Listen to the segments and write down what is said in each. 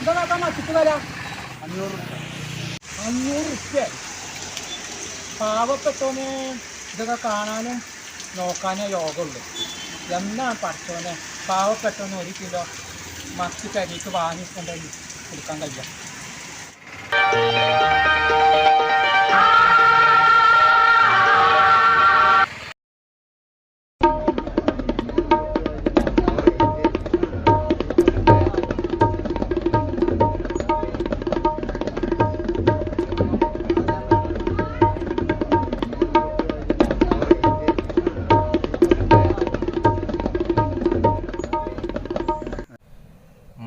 ഇതാക്കാൻ മച്ചിട്ട് വരാം 500 പാവപ്പെട്ടോന് ഇതൊക്കെ കാണാനും നോക്കാനേ യോഗമുള്ളൂ. എന്നാണ് പഠിച്ചോനെ പാവപ്പെട്ടോന് 1 കിലോ മത്തി കരിക്ക് വാങ്ങിക്കൊണ്ടെങ്കിൽ കൊടുക്കാൻ കഴിയാം.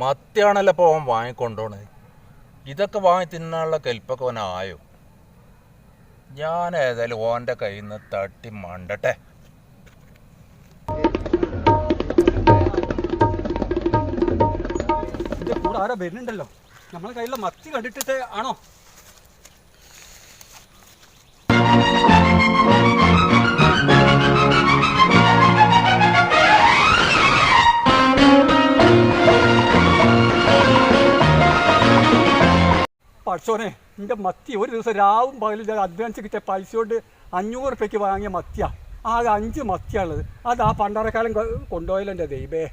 മത്തിയാണല്ലോ ഇപ്പോൾ അവൻ വാങ്ങിക്കൊണ്ടോണത്. ഇതൊക്കെ വാങ്ങി തിന്നാനുള്ള കെൽപ്പൊക്കെ അവനായോ? ഞാൻ ഏതായാലും ഓൻ്റെ കയ്യിൽ നിന്ന് തട്ടി മണ്ടട്ടെ. എൻ്റെ കൂടെ ആരോ വരുന്നുണ്ടല്ലോ. നമ്മളെ കയ്യിലുള്ള മത്തി കണ്ടിട്ട് ആണോ? പഠിച്ചോനെ, എൻ്റെ മത്തി ഒരു ദിവസം രാവും പകലും അഡ്വാൻസ് കിട്ടിയ പൈസ കൊണ്ട് 500 വാങ്ങിയ മത്തിയാണ്. ആകെ 5 മത്തിയാണുള്ളത്. അത് ആ പണ്ടാരക്കാലം കൊണ്ടുപോയാലോ എൻ്റെ ദൈവേ.